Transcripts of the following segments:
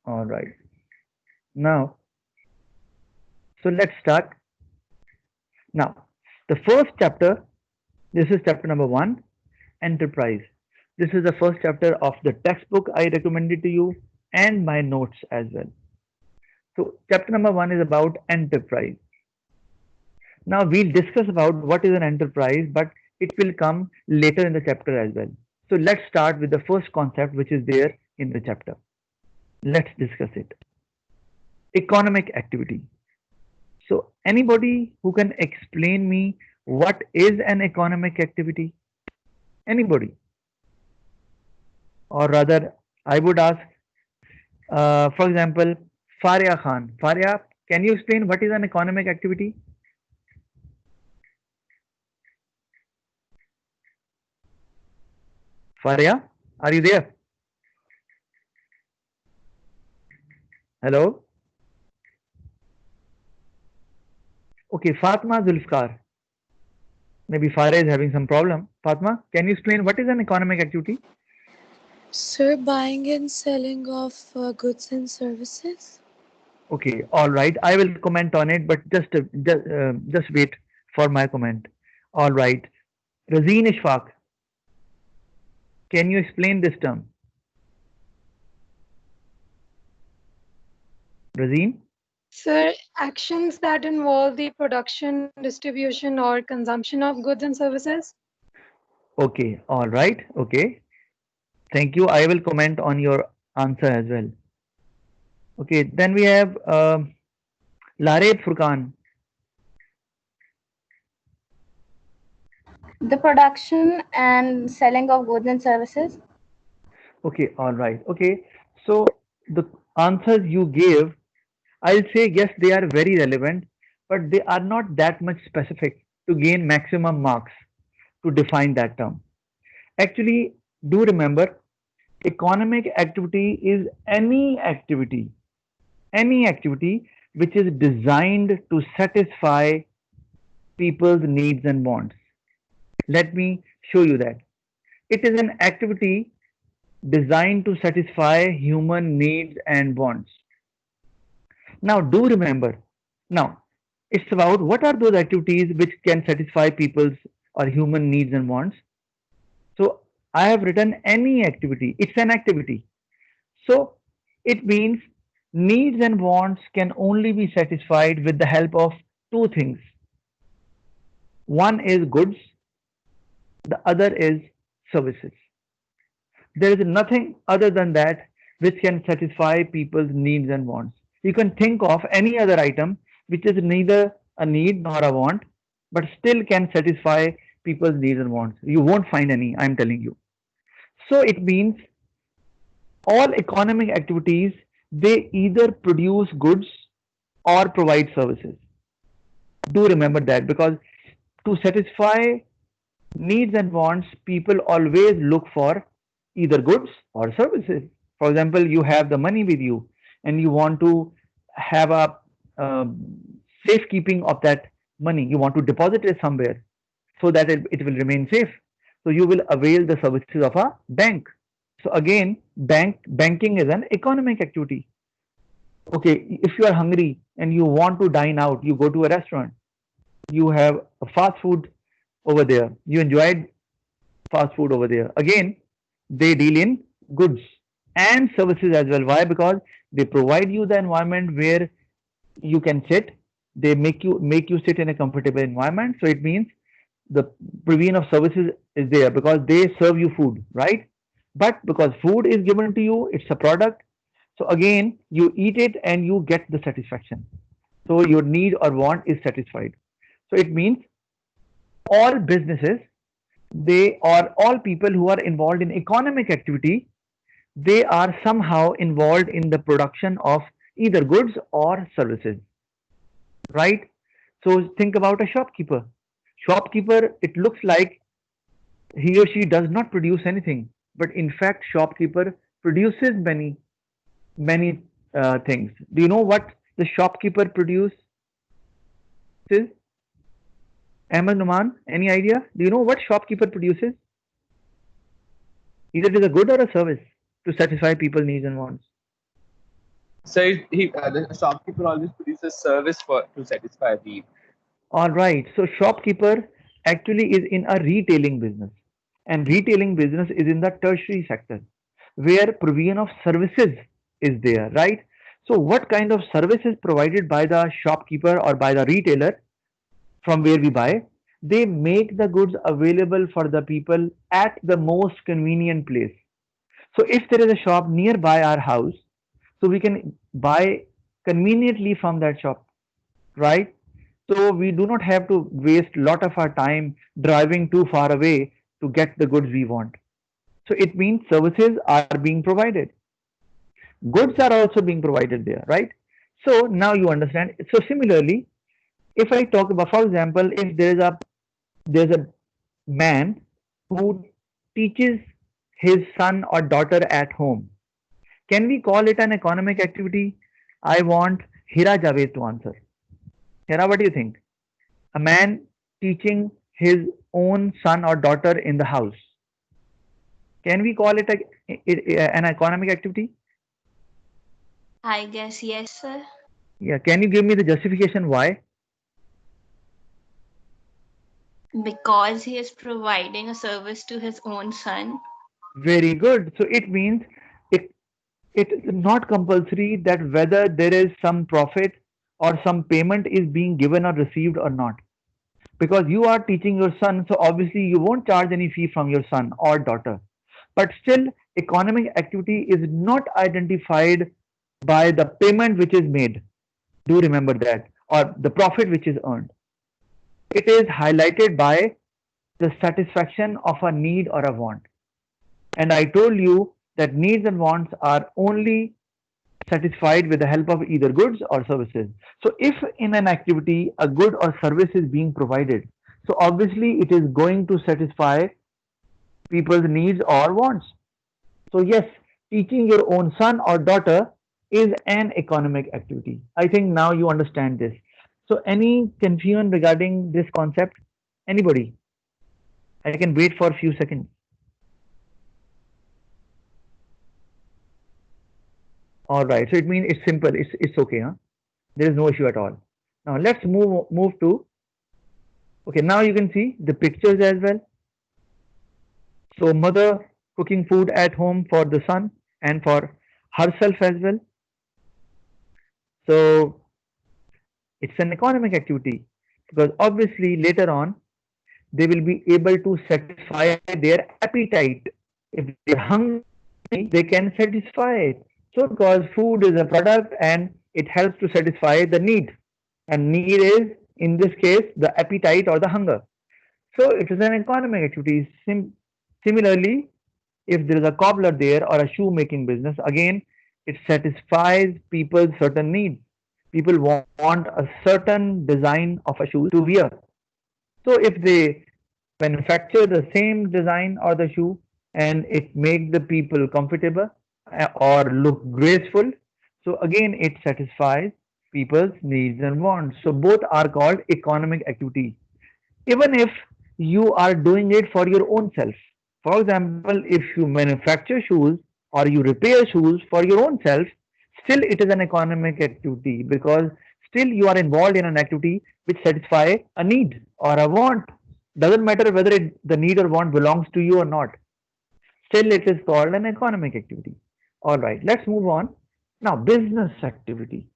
All right. Now, so let's start. Now, the first chapter, this is chapter number one, enterprise. This is the first chapter of the textbook I recommended to you and my notes as well. So, chapter number one is about enterprise. Now, we'll discuss about what is an enterprise, but it will come later in the chapter as well. So, let's start with the first concept which is there in the chapter. Let's discuss it. Economic activity. So, anybody who can explain me what is an economic activity? Anybody? Or rather, I would ask, for example, Faria Khan. Faria, can you explain what is an economic activity? Faria, are you there? Hello? Okay, Fatma Zulfikar. Maybe Faria is having some problem. Fatma, can you explain what is an economic activity? Sir, buying and selling of goods and services? Okay, all right. I will comment on it, but just wait for my comment. All right. Razeen Ishfaq, can you explain this term? Razeen? Sir, actions that involve the production, distribution, or consumption of goods and services. Okay, all right. Okay, thank you. I will comment on your answer as well. Okay, then we have Lared Furkan. The production and selling of goods and services. Okay, all right. Okay, so the answers you gave, I'll say yes, they are very relevant, but they are not that much specific to gain maximum marks to define that term. Actually, do remember, economic activity is any activity which is designed to satisfy people's needs and wants. Let me show you that. It is an activity designed to satisfy human needs and wants. Now, do remember, now it's about what are those activities which can satisfy people's or human needs and wants. So, I have written any activity, it's an activity. So, it means needs and wants can only be satisfied with the help of two things. One is goods, the other is services. There is nothing other than that which can satisfy people's needs and wants. You can think of any other item which is neither a need nor a want, but still can satisfy people's needs and wants. You won't find any, I'm telling you. So it means all economic activities, they either produce goods or provide services. Do remember that, because to satisfy needs and wants, people always look for either goods or services. For example, you have the money with you and you want to have a safekeeping of that money. You want to deposit it somewhere so that it will remain safe. So you will avail the services of a bank. So again, banking is an economic activity. Okay, if you are hungry and you want to dine out, you go to a restaurant. You have a fast food over there. You enjoyed fast food over there. Again, they deal in goods and services as well. Why? Because they provide you the environment where you can sit. They make you sit in a comfortable environment. So it means the provision of services is there because they serve you food, right? But because food is given to you, it's a product. So again, you eat it and you get the satisfaction. So your need or want is satisfied. So it means all businesses, they or all people who are involved in economic activity, they are somehow involved in the production of either goods or services, right? So think about a shopkeeper. Shopkeeper, it looks like he or she does not produce anything, but in fact, shopkeeper produces many things. Do you know what the shopkeeper produces? Ahmed Numan, any idea? Do you know what shopkeeper produces? Either it is a good or a service to satisfy people's needs and wants. So the shopkeeper always produces service for to satisfy a need. All right. So shopkeeper actually is in a retailing business, and retailing business is in the tertiary sector where provision of services is there, right? So what kind of service is provided by the shopkeeper or by the retailer from where we buy? They make the goods available for the people at the most convenient place. So if there is a shop nearby our house, so we can buy conveniently from that shop, right? So we do not have to waste lot of our time driving too far away to get the goods we want. So it means services are being provided. Goods are also being provided there, right? So now you understand. So similarly, if I talk about, for example, if there's a man who teaches his son or daughter at home, can we call it an economic activity? I want Hira Javed to answer. Hira, what do you think? A man teaching his own son or daughter in the house. Can we call it an economic activity? I guess yes, sir. Yeah. Can you give me the justification why? Because he is providing a service to his own son. Very good. So it means it it is not compulsory that whether there is some profit or some payment is being given or received or not. Because you are teaching your son, so obviously you won't charge any fee from your son or daughter. But still, economic activity is not identified by the payment which is made. Do remember that, or the profit which is earned. It is highlighted by the satisfaction of a need or a want. And I told you that needs and wants are only satisfied with the help of either goods or services. So if in an activity a good or service is being provided, so obviously it is going to satisfy people's needs or wants. So yes, teaching your own son or daughter is an economic activity. I think now you understand this. So any confusion regarding this concept? Anybody? I can wait for a few seconds. All right. So it means it's simple. It's okay, huh? There is no issue at all. Now let's move to, okay, now you can see the pictures as well. So mother cooking food at home for the son and for herself as well. So it's an economic activity because obviously later on they will be able to satisfy their appetite. If they're hungry, they can satisfy it. So because food is a product and it helps to satisfy the need. And need is in this case the appetite or the hunger. So it is an economic activity. Similarly, if there is a cobbler there or a shoemaking business, again, it satisfies people's certain needs. People want a certain design of a shoe to wear. So if they manufacture the same design or the shoe and it makes the people comfortable or look graceful, so again it satisfies people's needs and wants. So both are called economic activity, even if you are doing it for your own self. For example, if you manufacture shoes or you repair shoes for your own self, still it is an economic activity because still you are involved in an activity which satisfy a need or a want. Doesn't matter whether the need or want belongs to you or not. Still it is called an economic activity. All right, let's move on. Now, business activity.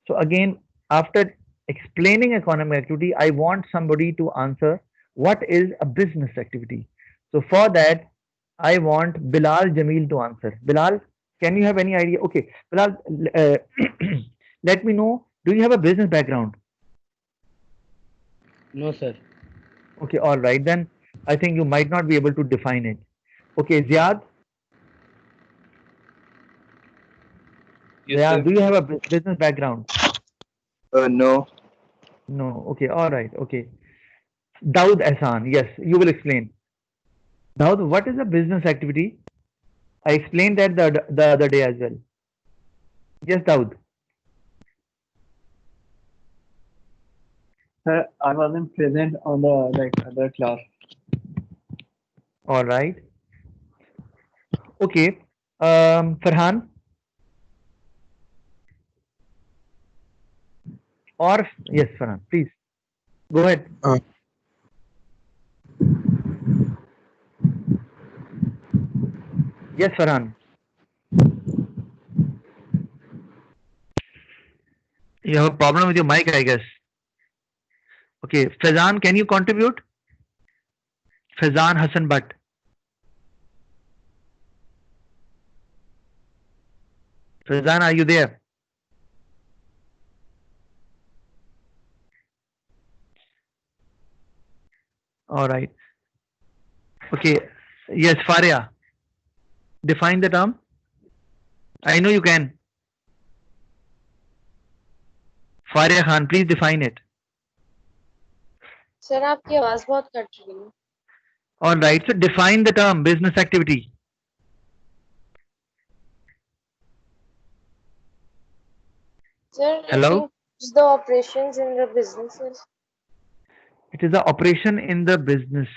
So again, after explaining economic activity, I want somebody to answer what is a business activity. So for that, I want Bilal Jamil to answer. Bilal, can you have any idea? Okay, Bilal, uh, let me know. Do you have a business background? No, sir. Okay, all right. Then I think you might not be able to define it. Okay, Ziad, Yes, Ziad, sir. do you have a business background? No. No. Okay, all right. Okay. Daud Ehsan, yes, you will explain. Daud, what is a business activity? I explained that the other day as well. Yes, Daud. Sir, I wasn't present on the other class. All right. Okay. Farhan, Or yes, Farhan, please go ahead. Uh, Yes, Farhan. You have a problem with your mic, I guess. Okay, Fazan, can you contribute? Fazan Hassan Butt. Fazan, are you there? All right. Okay. Yes, Faria. Define the term. I know you can. Faria Khan, please define it. Sir आपकी आवाज बहुत cut रही है All right. So define the term business activity. Sir it Hello. includes the operations in the businesses It is the operation in the business.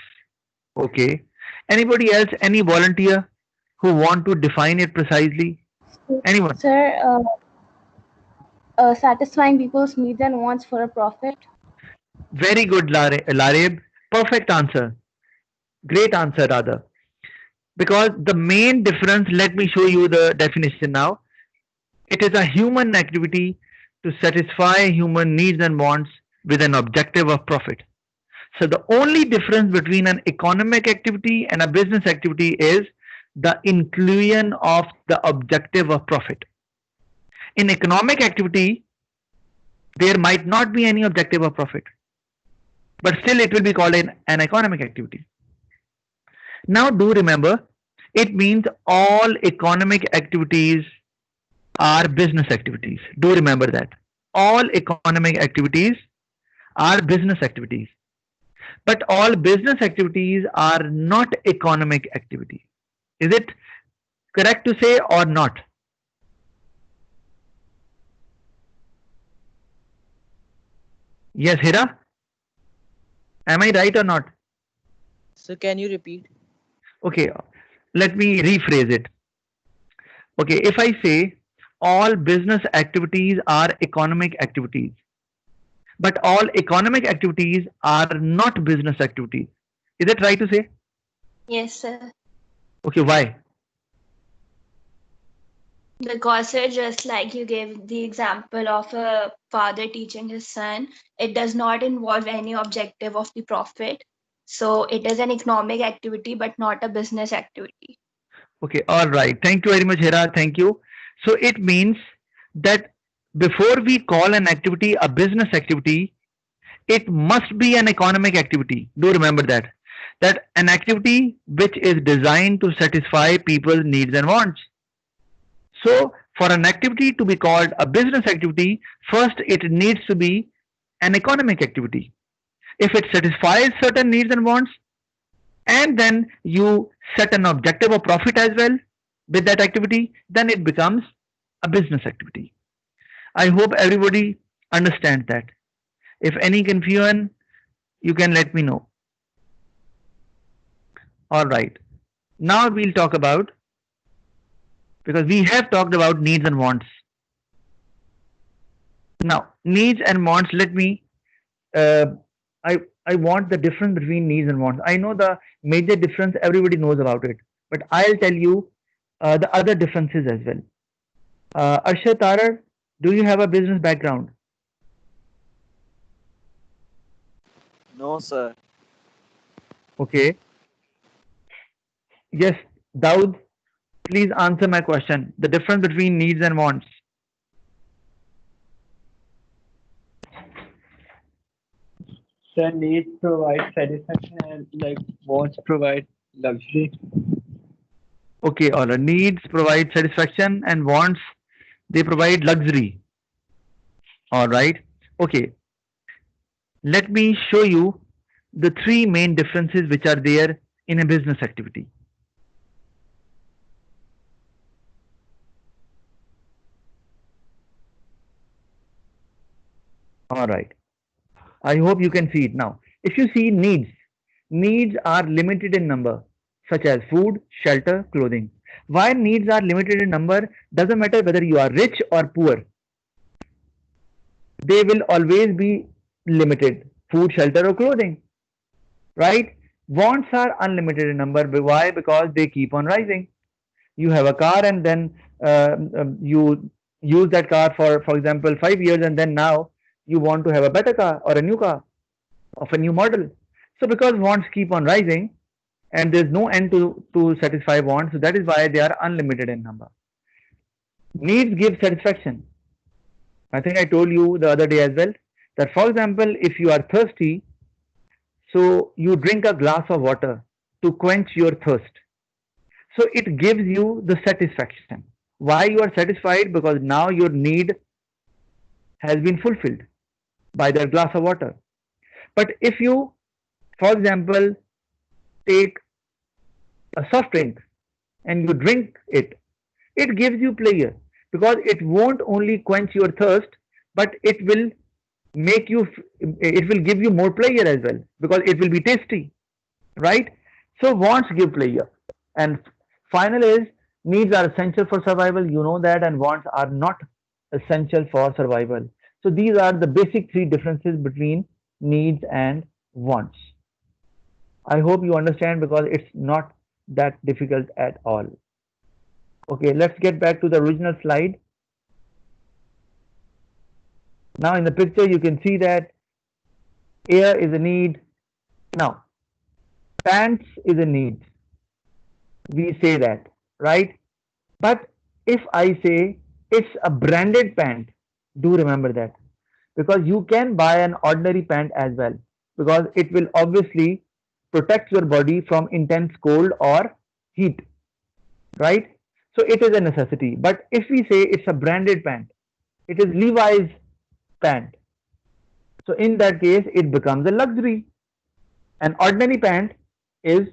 Okay. Anybody else? Any volunteer who want to define it precisely? Anyone? Sir, satisfying people's needs and wants for a profit. Very good, Lareb. Perfect answer. Great answer, rather. Because the main difference, let me show you the definition now. It is a human activity to satisfy human needs and wants with an objective of profit. So the only difference between an economic activity and a business activity is the inclusion of the objective of profit. In economic activity, there might not be any objective of profit, but still it will be called an economic activity. Now do remember, it means all economic activities are business activities. Do remember that. All economic activities are business activities. But all business activities are not economic activities. Is it correct to say or not? Yes, Hira? Am I right or not? So can you repeat? Okay, let me rephrase it. Okay, if I say all business activities are economic activities, but all economic activities are not business activities. Is it right to say? Yes, sir. Okay, why? Because, sir, just like you gave the example of a father teaching his son, it does not involve any objective of the profit. So it is an economic activity, but not a business activity. Okay, all right. Thank you very much, Hira. Thank you. So it means that before we call an activity a business activity, it must be an economic activity. Do remember that. That an activity which is designed to satisfy people's needs and wants. So, for an activity to be called a business activity, first it needs to be an economic activity. If it satisfies certain needs and wants, and then you set an objective of profit as well with that activity, then it becomes a business activity. I hope everybody understands that. If any confusion, you can let me know. All right. Now we'll talk about, because we have talked about needs and wants. Now, needs and wants, let me, I want the difference between needs and wants. I know the major difference, everybody knows about it, but I'll tell you the other differences as well. Arshad Tarar, do you have a business background? no, sir. Okay. Yes, Daud, please answer my question. The difference between needs and wants. So needs provide satisfaction and like wants provide luxury. Okay, all right. Needs provide satisfaction and wants, they provide luxury. All right. Okay. Let me show you the three main differences which are there in a business activity. All right. I hope you can see it now. If you see needs, needs are limited in number, such as food, shelter, clothing. Why needs are limited in number? Doesn't matter whether you are rich or poor. they will always be limited: food, shelter, or clothing, right? Wants are unlimited in number. Why? Because they keep on rising. You have a car, and then you use that car for example, 5 years, and then now you want to have a better car or a new car of a new model. So because wants keep on rising, and there's no end to satisfy wants, so that is why they are unlimited in number. Needs give satisfaction. I think I told you the other day as well that, for example, if you are thirsty, so you drink a glass of water to quench your thirst. So it gives you the satisfaction. Why you are satisfied? Because now your need has been fulfilled by that glass of water. But if you, for example, take a soft drink and you drink it, it gives you pleasure, because it won't only quench your thirst, but it will make you, it will give you more pleasure as well, because it will be tasty, right? So wants give pleasure. And final is, needs are essential for survival, you know that, and wants are not essential for survival. So these are the basic three differences between needs and wants. I hope you understand, because it's not that difficult at all. Okay, let's get back to the original slide. Now in the picture you can see that air is a need. Now pants is a need. We say that, right? But if I say it's a branded pant, do remember that, because you can buy an ordinary pant as well, because it will obviously protect your body from intense cold or heat, right? So it is a necessity. But if we say it's a branded pant, it is Levi's pant, so in that case it becomes a luxury. An ordinary pant is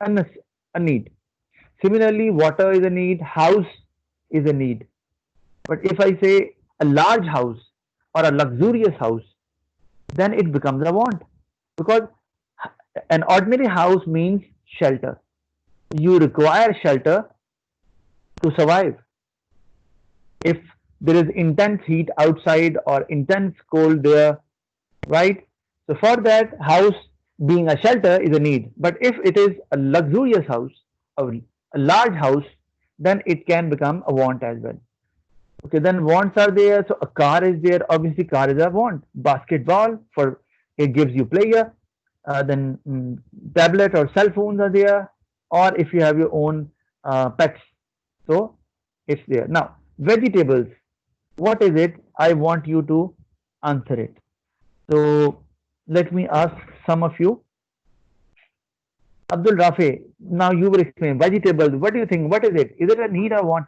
a need. Similarly, water is a need, house is a need. But if I say a large house or a luxurious house, then it becomes a want, because an ordinary house means shelter. You require shelter to survive. If there is intense heat outside or intense cold there, right? So for that, house being a shelter is a need. But if it is a luxurious house, a large house, then it can become a want as well. Okay, then wants are there. So a car is there. Obviously, car is a want. Basketball, for it gives you pleasure. Then tablet or cell phones are there. Or if you have your own pets, so it's there. Now vegetables, what is it? I want you to answer it. So let me ask some of you. Abdul Rafi, now you will explain vegetables. What do you think? What is it? Is it a need or want?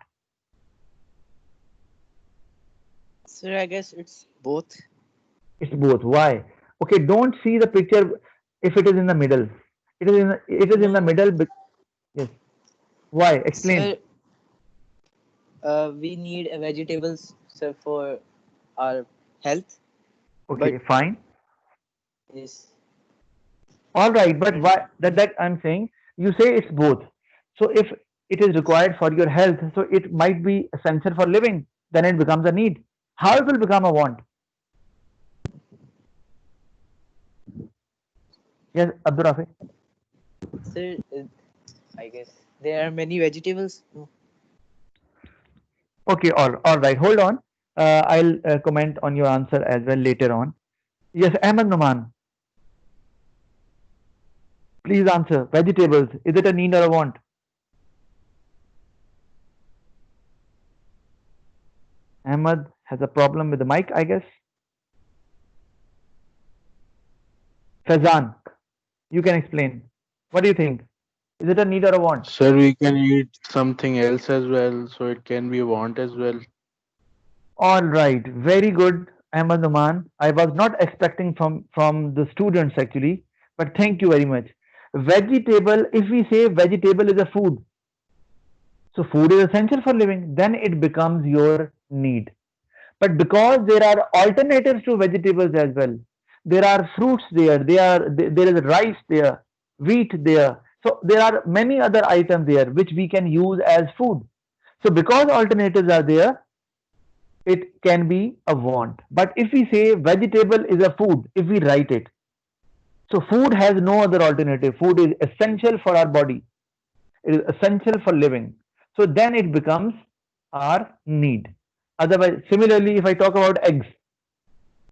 Sir, I guess it's both. It's both. Why? Okay, don't see the picture if it is in the middle. It is in the No, middle. Yes. Why? Explain. sir, we need vegetables, sir, for our health. But Okay, fine. yes, All right, but but why that I'm saying, you say it's both. So if it is required for your health, so it might be essential for living, then it becomes a need. How it will become a want? Yes, Abdul Rafi. sir, I guess there are many vegetables. No. Okay, all right. Hold on. I'll comment on your answer as well later on. Yes, Ahmed Numan, please answer. Vegetables, is it a need or a want? Ahmed has a problem with the mic, I guess. Fazan, you can explain. What do you think? Is it a need or a want? Sir, we can eat something else as well, so it can be a want as well. All right, very good, Ahmed Numan. I was not expecting from the students actually, but thank you very much. Vegetable, if we say vegetable is a food, so food is essential for living, then it becomes your need. But because there are alternatives to vegetables as well, there are fruits there, there is rice there, wheat there. So there are many other items there which we can use as food. So because alternatives are there, it can be a want. But if we say vegetable is a food, if we write it, so food has no other alternative. Food is essential for our body. It is essential for living. So then it becomes our need. Otherwise, similarly, if I talk about eggs,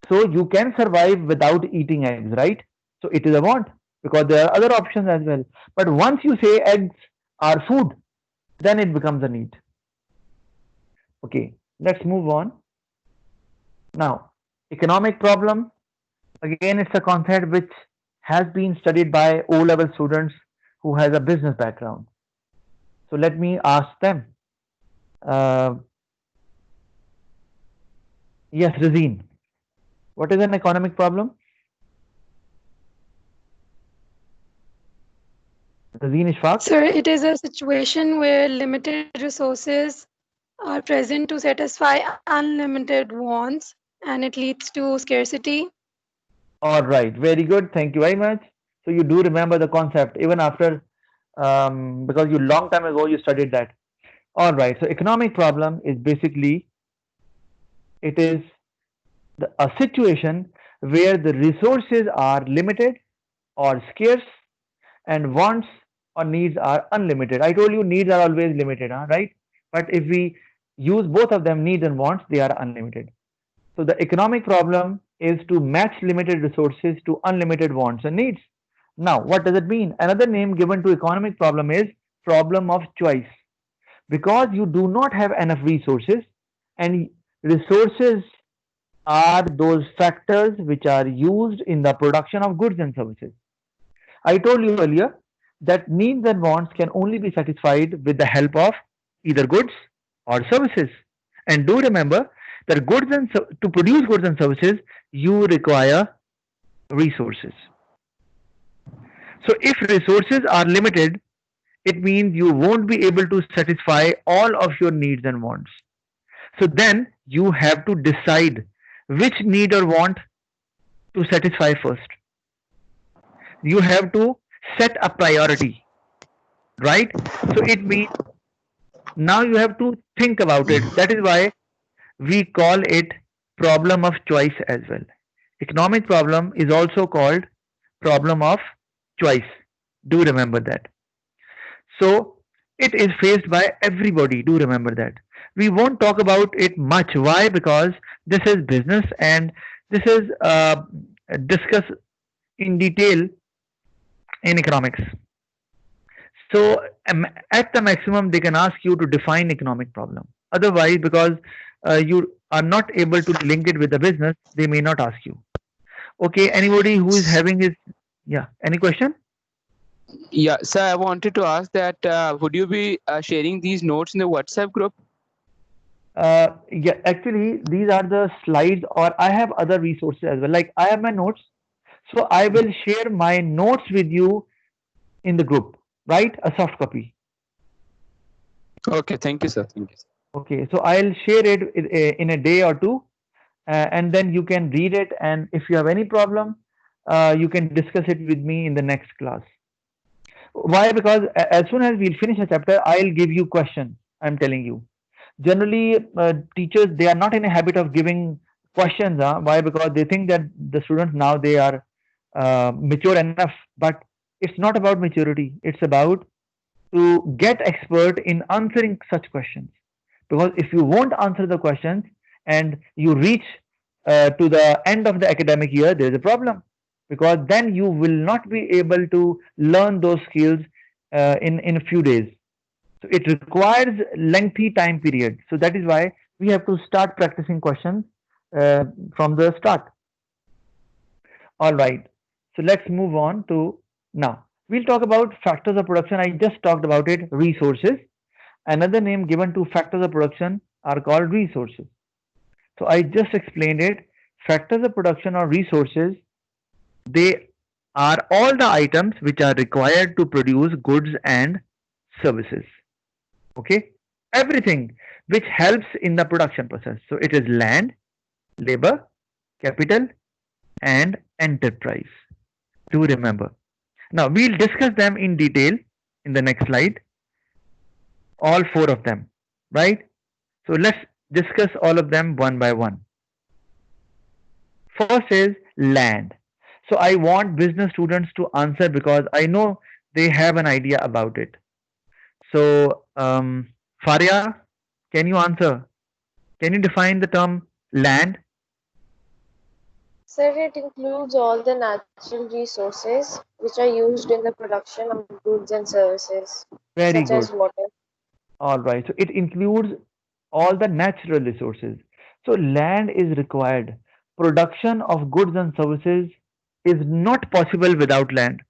so you can survive without eating eggs, right? So it is a want because there are other options as well. But once you say eggs are food, then it becomes a need. Okay, let's move on. Now, economic problem. Again, it's a concept which has been studied by O-level students who has a business background. So let me ask them. Uh, yes, Razeen. What is an economic problem? Razeen Ishfaq? Sir, it is a situation where limited resources are present to satisfy unlimited wants and it leads to scarcity. All right, very good. Thank you very much. So you do remember the concept even after, because you long time ago you studied that. All right. So economic problem is basically it is a situation where the resources are limited or scarce and wants or needs are unlimited. I told you needs are always limited, huh, right? But if we use both of them, needs and wants, they are unlimited. So the economic problem is to match limited resources to unlimited wants and needs. Now, what does it mean? Another name given to economic problem is problem of choice. Because you do not have enough resources, and resources are those factors which are used in the production of goods and services. I told you earlier that needs and wants can only be satisfied with the help of either goods or services. And do remember that to produce goods and services, you require resources. So if resources are limited, it means you won't be able to satisfy all of your needs and wants. So then you have to decide which need or want to satisfy first. You have to set a priority, right? So it means now you have to think about it. That is why we call it problem of choice as well. Economic problem is also called problem of choice. Do remember that. So it is faced by everybody. Do remember that. We won't talk about it much. Why? Because this is business and this is discussed in detail in economics. So at the maximum, they can ask you to define economic problem. Otherwise, because you are not able to link it with the business, they may not ask you. Okay, anybody who is having his, yeah, any question? Yeah, sir, I wanted to ask that would you be sharing these notes in the WhatsApp group? Yeah, actually, these are the slides, or I have other resources as well. Like I have my notes, so I will share my notes with you in the group, right? A soft copy. Okay, thank you, sir. Thank you, sir. Okay, so I'll share it in a day or two, and then you can read it. And if you have any problem, you can discuss it with me in the next class. Why? Because as soon as we'll finish a chapter, I'll give you questions. I'm telling you. Generally, teachers they are not in a habit of giving questions. Why? Because they think that the students now they are mature enough. But it's not about maturity. It's about to get expert in answering such questions. Because if you won't answer the questions and you reach to the end of the academic year, there is a problem. Because then you will not be able to learn those skills in a few days. So it requires lengthy time period. So that is why we have to start practicing questions from the start. All right. So let's move on to now. We'll talk about factors of production. I just talked about it, resources. Another name given to factors of production are called resources. So I just explained it. Factors of production or resources, they are all the items which are required to produce goods and services. Okay, everything which helps in the production process. So it is land, labor, capital, and enterprise. Do remember. Now we'll discuss them in detail in the next slide. All four of them, right? So let's discuss all of them one by one. First is land. So I want business students to answer because I know they have an idea about it. So, Faria, can you answer? Can you define the term land? Sir, it includes all the natural resources which are used in the production of goods and services, such Very as good. water. All right. So it includes all the natural resources. So land is required. Production of goods and services is not possible without land.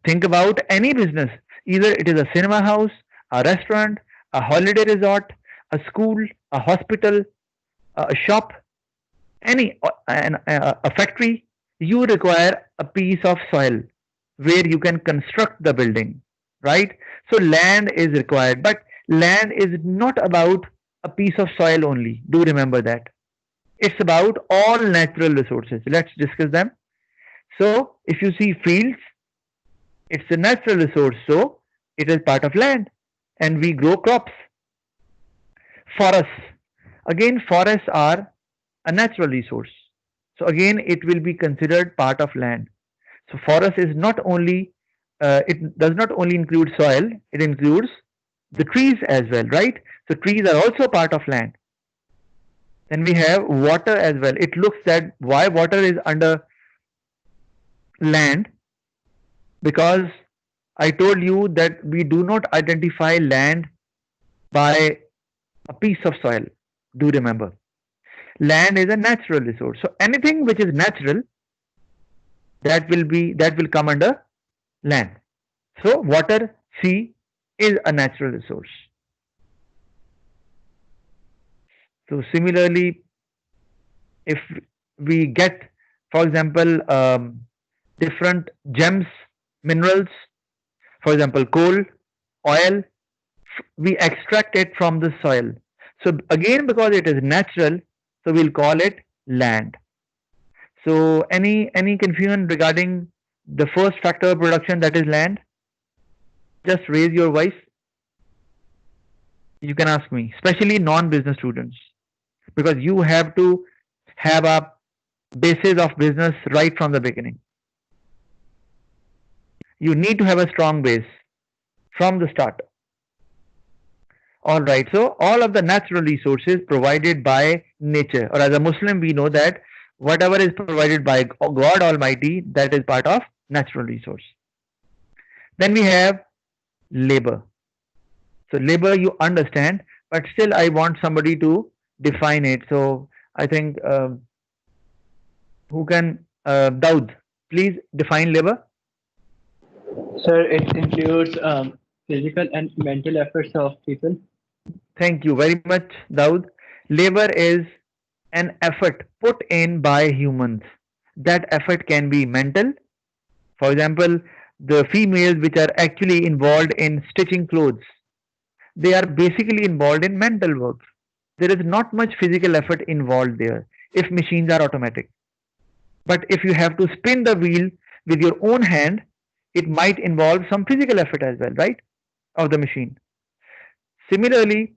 Think about any business. Either it is a cinema house, a restaurant, a holiday resort, a school, a hospital, a shop, a factory. You require a piece of soil where you can construct the building, right? So land is required, but land is not about a piece of soil only. Do remember that. It's about all natural resources. Let's discuss them. So if you see fields, it's a natural resource, so it is part of land, and we grow crops. Forests, again, forests are a natural resource, so again it will be considered part of land. So forest is not only it does not only include soil, it includes the trees as well, right? So trees are also part of land. Then we have water as well. It looks that why water is under land, because I told you that we do not identify land by a piece of soil. Do remember, land is a natural resource. So anything which is natural, that will come under land. So water, sea, is a natural resource. So similarly, if we get, for example, different gems, minerals, for example, coal, oil, we extract it from the soil. So again, because it is natural, so we'll call it land. So any confusion regarding the first factor of production, that is land? Just raise your voice. You can ask me, especially non-business students, because you have to have a basis of business right from the beginning. You need to have a strong base from the start. All right. So all of the natural resources provided by nature, or as a Muslim, we know that whatever is provided by God Almighty, that is part of natural resource. Then we have labor. So labor you understand, but still I want somebody to define it. So I think who can Daud, please define labor. Sir, it includes physical and mental efforts of people. Thank you very much, Daud. Labor is an effort put in by humans. That effort can be mental. For example, the females which are actually involved in stitching clothes, they are basically involved in mental work. There is not much physical effort involved there if machines are automatic. But if you have to spin the wheel with your own hand, it might involve some physical effort as well, right? Of the machine. Similarly,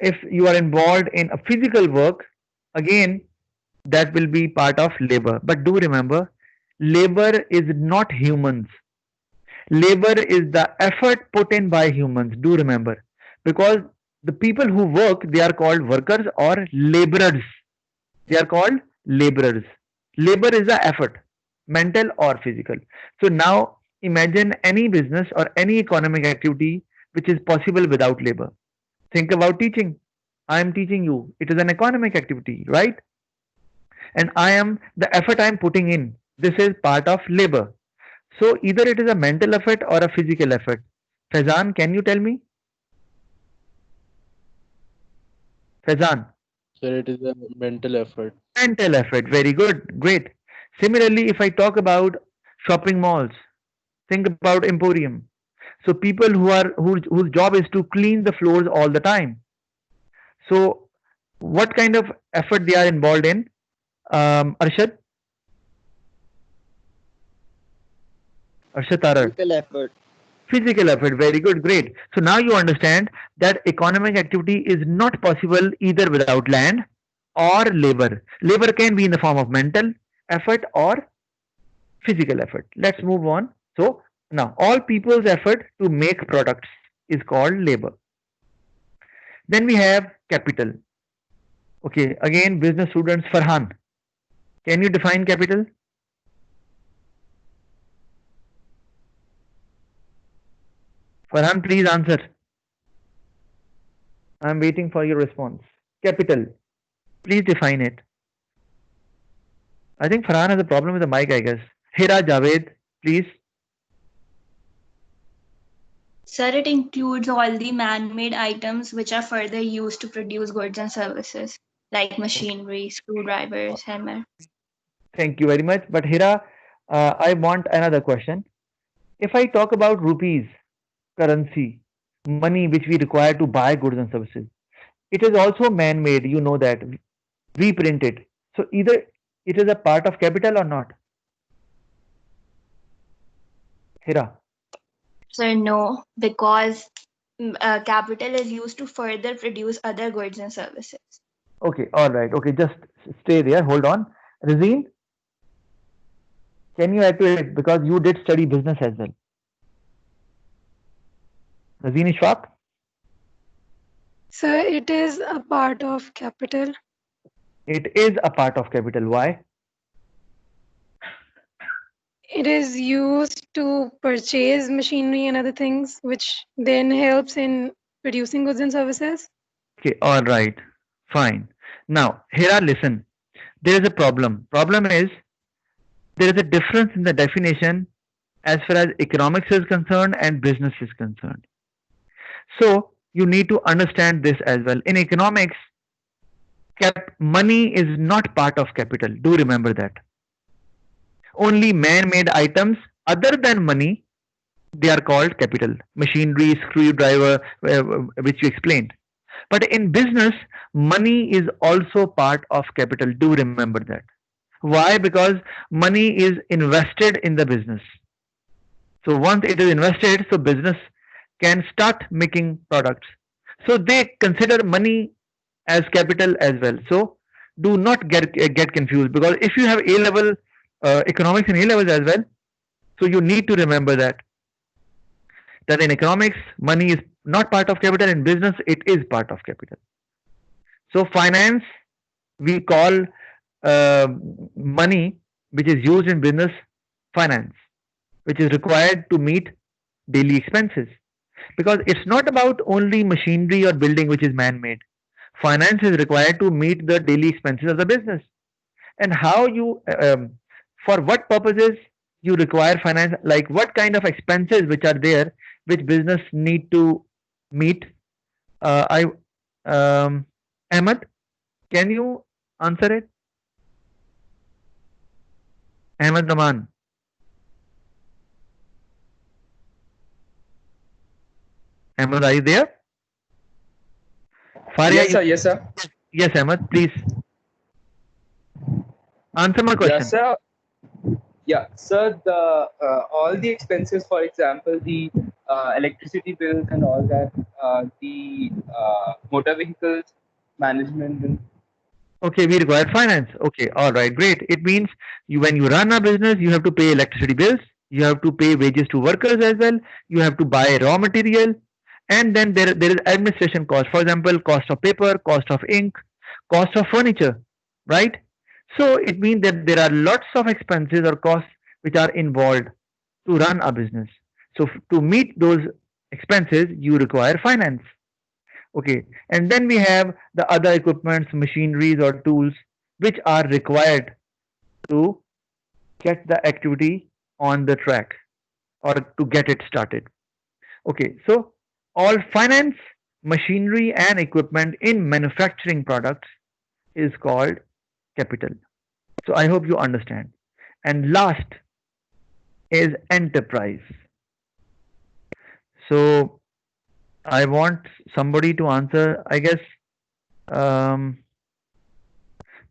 if you are involved in a physical work, again, that will be part of labor. But do remember, labor is not humans. Labor is the effort put in by humans. Do remember. Because the people who work, they are called workers or laborers. They are called laborers. Labor is the effort, mental or physical. So now imagine any business or any economic activity which is possible without labor. Think about teaching. I am teaching you. It is an economic activity, right? And I am the effort I am putting in. This is part of labor. So either it is a mental effort or a physical effort. Faizan, can you tell me? Faizan. Sir, it is a mental effort. Mental effort. Very good. Great. Similarly, if I talk about shopping malls, think about Emporium. So people whose job is to clean the floors all the time. So what kind of effort they are involved in? Arshad? Arshad Tarar. Physical effort. Physical effort, very good, great. So now you understand that economic activity is not possible either without land or labor. Labor can be in the form of mental effort or physical effort. Let's move on. So now all people's effort to make products is called labor. Then we have capital. Okay, again, business students, Farhan, can you define capital? Farhan, please answer. I'm waiting for your response. Capital, please define it. I think Farhan has a problem with the mic, I guess. Hira Javed, please. Sir, it includes all the man-made items which are further used to produce goods and services, like machinery, screwdrivers, hammer. Thank you very much. But Hira, I want another question. If I talk about rupees, currency, money which we require to buy goods and services, it is also man-made. You know that we print it. So either it is a part of capital or not. Hira. Sir, no, because capital is used to further produce other goods and services. Okay, all right. Okay, just stay there. Hold on. Razeen, can you add to it because you did study business as well? Razeen Ishfaq? Sir, it is a part of capital. It is a part of capital. Why? It is used to purchase machinery and other things, which then helps in producing goods and services. Okay, all right. Fine. Now, Hira, listen. There is a problem. Problem is there is a difference in the definition as far as economics is concerned and business is concerned. So, you need to understand this as well. In economics, money is not part of capital. Do remember that. Only man-made items other than money, they are called capital. Machinery, screwdriver, which you explained. But in business, money is also part of capital. Do remember that. Why? Because money is invested in the business. So once it is invested, so business can start making products. So they consider money as capital as well. So do not get confused, because if you have A level economics and A levels as well, so you need to remember that in economics money is not part of capital. In business it is part of capital. So finance, we call uh, money which is used in business finance, which is required to meet daily expenses, because it's not about only machinery or building which is man-made. Finance is required to meet the daily expenses of the business. And how you for what purposes you require finance, like what kind of expenses which are there which business need to meet. I Ahmed, can you answer it? Ahmed Naman. Ahmed, are you there? Faria, Yes, sir. Yes, sir. yes, Ahmed, please answer my question. Yes, sir. Yeah, sir. The all the expenses, for example, the electricity bills and all that, the motor vehicles management. And Okay, we require finance. Okay, all right, great. It means when you run a business, you have to pay electricity bills, you have to pay wages to workers as well, you have to buy raw material, and then there is administration cost. For example, cost of paper, cost of ink, cost of furniture, right? So it means that there are lots of expenses or costs which are involved to run a business. So to meet those expenses, you require finance. Okay, and then we have the other equipments, machineries or tools which are required to get the activity on the track or to get it started. Okay, so all finance, machinery and equipment in manufacturing products is called capital. So I hope you understand. And last is enterprise. So I want somebody to answer, I guess, um,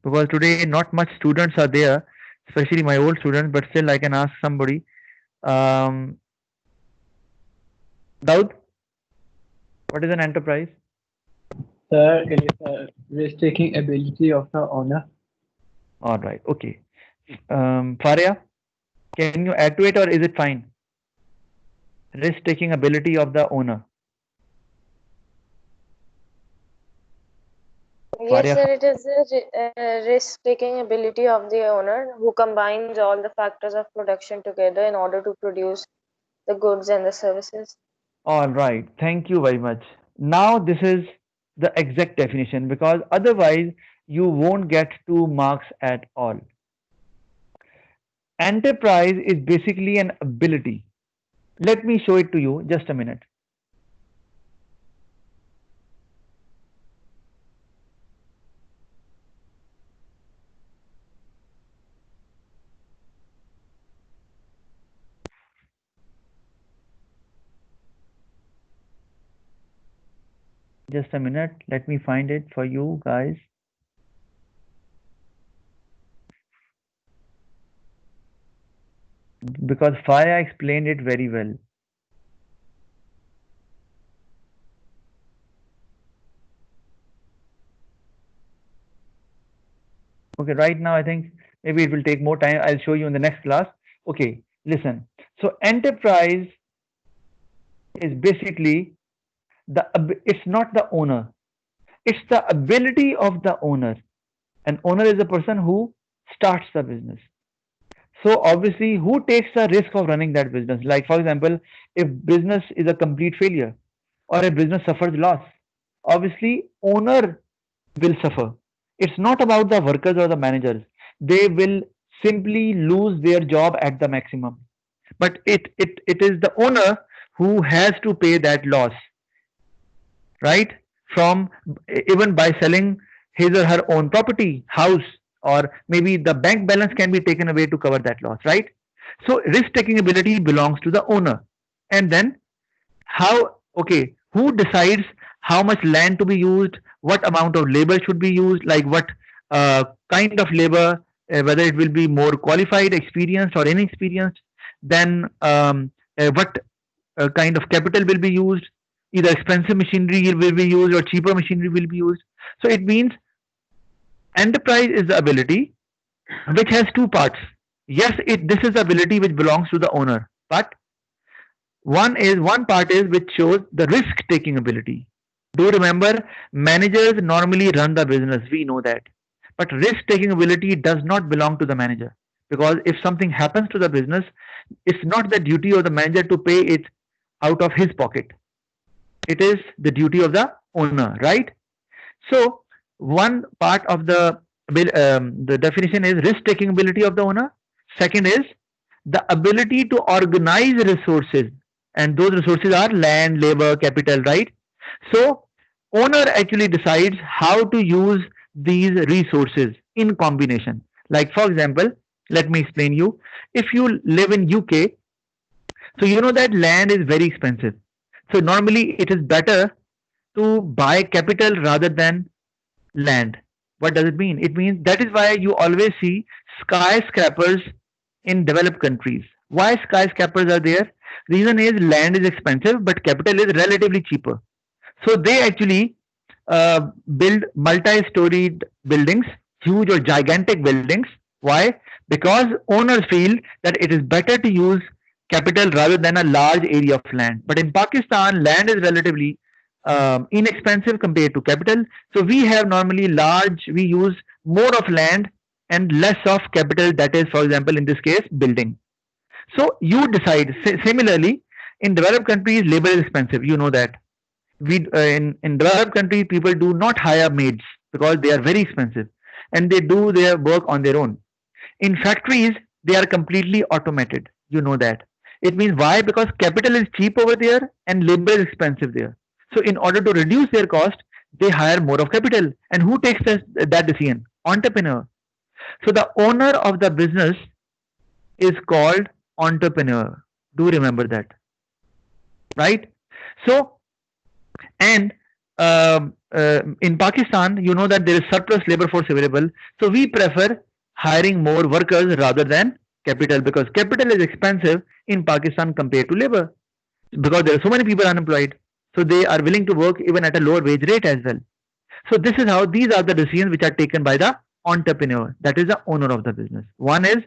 because today not much students are there, especially my old students, but still I can ask somebody. Um, Daud, what is an enterprise? Sir, it is a risk-taking ability of the owner. All right, okay. Faria, can you add to it or is it fine? Risk-taking ability of the owner. Yes, Faria, sir, it is a risk-taking ability of the owner who combines all the factors of production together in order to produce the goods and the services. all right, thank you very much. Now this is the exact definition because otherwise you won't get 2 marks at all. Enterprise is basically an ability. Let me show it to you just a minute. Just a minute. Let me find it for you guys. Because Faya explained it very well. Okay, right now I think maybe it will take more time. I'll show you in the next class. Okay, listen. So enterprise is basically it's not the owner. It's the ability of the owner. An owner is the person who starts the business. So obviously, who takes the risk of running that business? Like for example, if business is a complete failure or a business suffers loss, obviously owner will suffer. It's not about the workers or the managers. They will simply lose their job at the maximum. But it is the owner who has to pay that loss, right? From even by selling his or her own property, house, or maybe the bank balance can be taken away to cover that loss, right? So risk taking ability belongs to the owner. And then how, okay, who decides how much land to be used, what amount of labor should be used, like what kind of labor, whether it will be more qualified, experienced, or inexperienced, then what kind of capital will be used, either expensive machinery will be used or cheaper machinery will be used. So it means enterprise is the ability which has 2 parts. Yes, this is the ability which belongs to the owner, but one part is which shows the risk taking ability. Do remember, managers normally run the business, we know that. But risk taking ability does not belong to the manager, because if something happens to the business, it's not the duty of the manager to pay it out of his pocket. It is the duty of the owner, right? So one part of the definition is risk taking ability of the owner. Second is the ability to organize resources, and those resources are land, labor, capital, right? So owner actually decides how to use these resources in combination. Like for example, let me explain you. If you live in UK, so you know that land is very expensive. So normally it is better to buy capital rather than land. What does it mean? It means that is why you always see skyscrapers in developed countries. Why skyscrapers are there? Reason is land is expensive, but capital is relatively cheaper. So they actually build multi-storied buildings, huge or gigantic buildings. Why? Because owners feel that it is better to use capital rather than a large area of land. But in Pakistan, land is relatively inexpensive compared to capital. So we have normally we use more of land and less of capital. That is, for example, in this case, building. So you decide. Similarly, in developed countries, labor is expensive. You know that. In developed countries, people do not hire maids because they are very expensive, and they do their work on their own. In factories, they are completely automated. You know that. It means why? Because capital is cheap over there and labor is expensive there. So in order to reduce their cost, they hire more of capital. And who takes that decision? Entrepreneur. So the owner of the business is called entrepreneur. Do remember that, right? So, and in Pakistan, you know that there is surplus labor force available. So we prefer hiring more workers rather than capital, because capital is expensive in Pakistan compared to labor. because there are so many people unemployed. So they are willing to work even at a lower wage rate as well. So this is how these are the decisions which are taken by the entrepreneur, that is the owner of the business. One is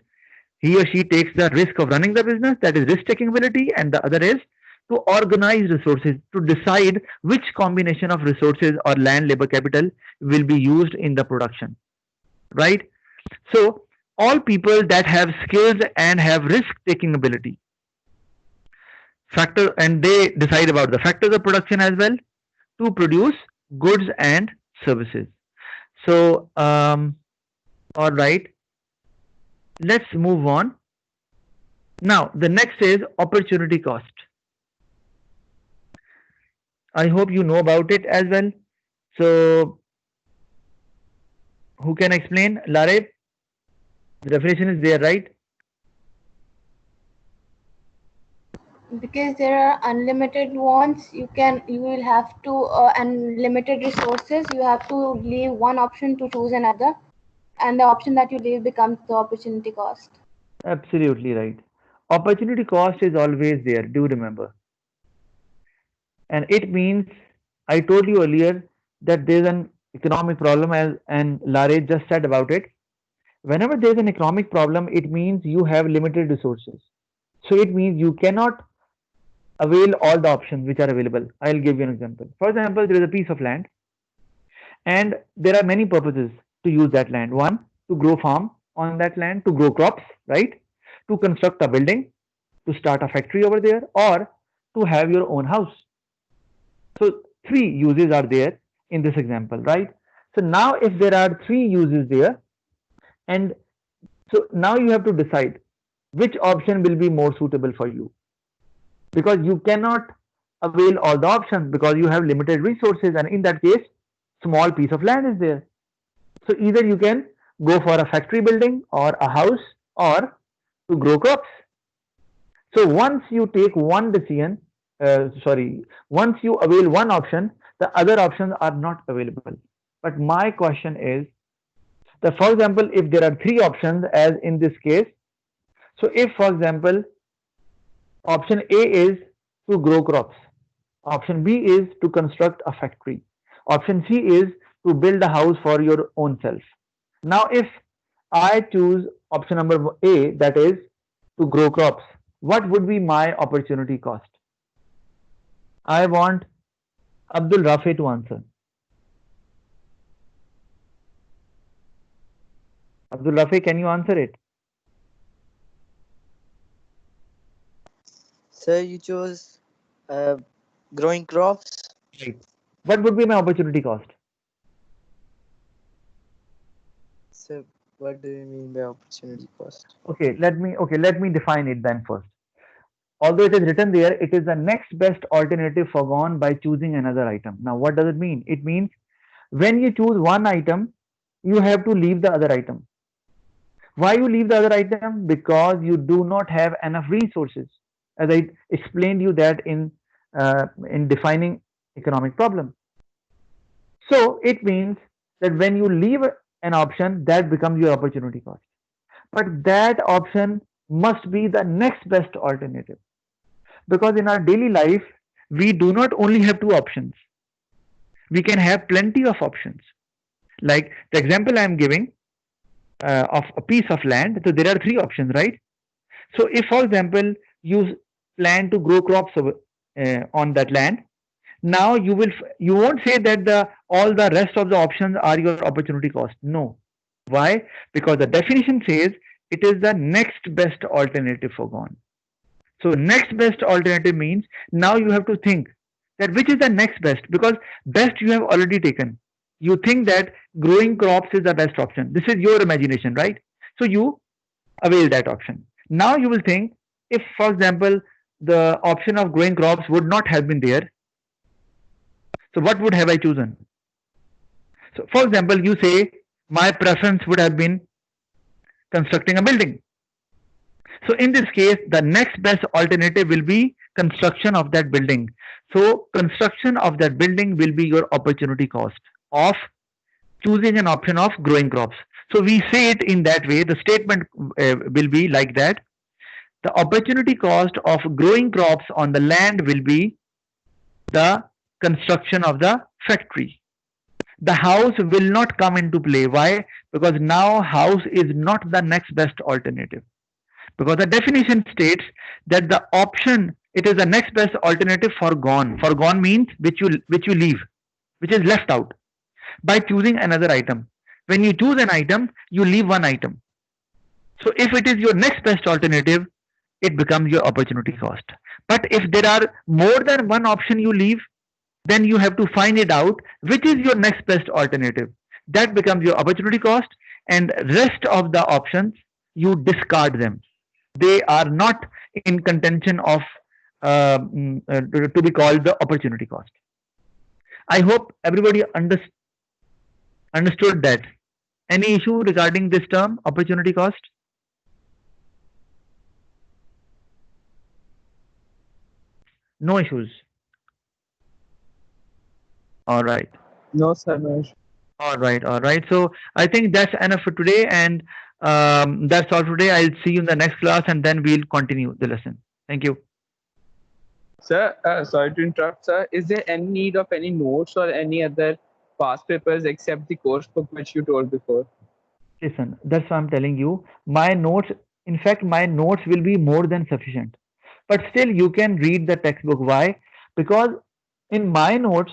he or she takes the risk of running the business, that is risk taking ability, and the other is to organize resources, to decide which combination of resources or land, labor, capital will be used in the production, right? So all people that have skills and have risk taking ability factor, and they decide about the factors of production as well to produce goods and services. So all right, let's move on. Now the next is opportunity cost. I hope you know about it as well. So who can explain? Lare, the definition is there, right? Because there are unlimited wants, you will have to and limited resources, you have to leave one option to choose another, and the option that you leave becomes the opportunity cost. Absolutely right. Opportunity cost is always there, do remember. And it means, I told you earlier that there's an economic problem, as and Lare just said about it. Whenever there's an economic problem, it means you have limited resources. So it means you cannot avail all the options which are available. I'll give you an example. For example, there is a piece of land, and there are many purposes to use that land. One, to grow farm on that land, to grow crops, right? To construct a building, to start a factory over there, or to have your own house. So three uses are there in this example, right? So now if there are three uses there, and so now you have to decide which option will be more suitable for you, because you cannot avail all the options because you have limited resources, and in that case small piece of land is there. So either you can go for a factory building or a house, or to grow crops. So once you take one decision, once you avail one option, the other options are not available. But my question is that, for example, if there are three options, as in this case, so if, for example, option A is to grow crops, option B is to construct a factory, option C is to build a house for your own self. Now, if I choose option number A, that is to grow crops, what would be my opportunity cost? I want Abdul Rafi to answer. Abdul Rafi, can you answer it? Sir, you chose growing crops. Right. What would be my opportunity cost? Sir, what do you mean by opportunity cost? Okay, let me define it then first. Although it is written there, it is the next best alternative forgone by choosing another item. Now, what does it mean? It means when you choose one item, you have to leave the other item. Why you leave the other item? Because you do not have enough resources. As I explained you that in defining economic problem. So it means that when you leave an option, that becomes your opportunity cost. But that option must be the next best alternative. Because in our daily life, we do not only have two options, we can have plenty of options. Like the example I am giving of a piece of land, so there are three options, right? So if, for example, you plan to grow crops on that land, now you won't say that the all the rest of the options are your opportunity cost. No. Why? Because the definition says it is the next best alternative forgone. So next best alternative means now you have to think that which is the next best, because best you have already taken. You think that growing crops is the best option. This is your imagination, right? So you avail that option. Now you will think, if, for example, the option of growing crops would not have been there, so what would have I chosen? So for example, you say my preference would have been constructing a building. So in this case, the next best alternative will be construction of that building. So construction of that building will be your opportunity cost of choosing an option of growing crops. So we say it in that way. The statement will be like that. The opportunity cost of growing crops on the land will be the construction of the factory. The house will not come into play. Why? Because now house is not the next best alternative. Because the definition states that the option, it is the next best alternative for gone. For gone means which you leave, which is left out by choosing another item. When you choose an item, you leave one item. So if it is your next best alternative, it becomes your opportunity cost. But if there are more than one option you leave, then you have to find it out which is your next best alternative. That becomes your opportunity cost, and rest of the options you discard them. They are not in contention of to be called the opportunity cost. I hope everybody understood that. Any issue regarding this term, opportunity cost? No issues. All right. No, sir. No issue. All right. All right. So I think that's enough for today. And that's all for today. I'll see you in the next class and then we'll continue the lesson. Thank you. Sir, sorry to interrupt, sir. Is there any need of any notes or any other past papers except the course book which you told before? Listen, that's what I'm telling you. My notes, in fact, my notes will be more than sufficient. But still, you can read the textbook. Why? Because in my notes,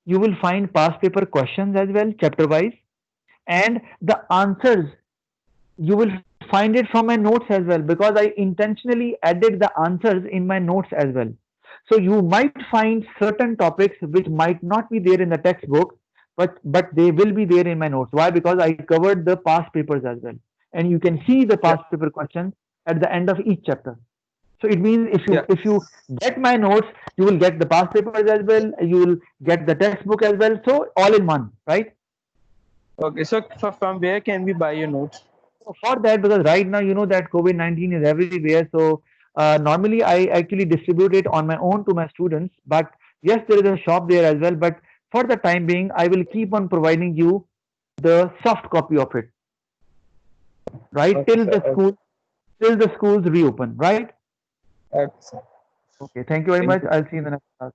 you will find past paper questions as well, chapter wise, and the answers you will find it from my notes as well because I intentionally added the answers in my notes as well. So you might find certain topics which might not be there in the textbook, but they will be there in my notes. Why? Because I covered the past papers as well, and you can see the Yeah. past paper questions at the end of each chapter. So it means Yeah. if you get my notes, you will get the past papers as well. You will get the textbook as well. So all in one, right? Okay. So from where can we buy your notes? For that, because right now you know that COVID-19 is everywhere. So normally I actually distribute it on my own to my students. But yes, there is a shop there as well. But for the time being, I will keep on providing you the soft copy of it, right? Okay, sir. Okay. Till the schools reopen, right? Okay, sir. Okay. Thank you very Thank much. you. I'll see you in the next class.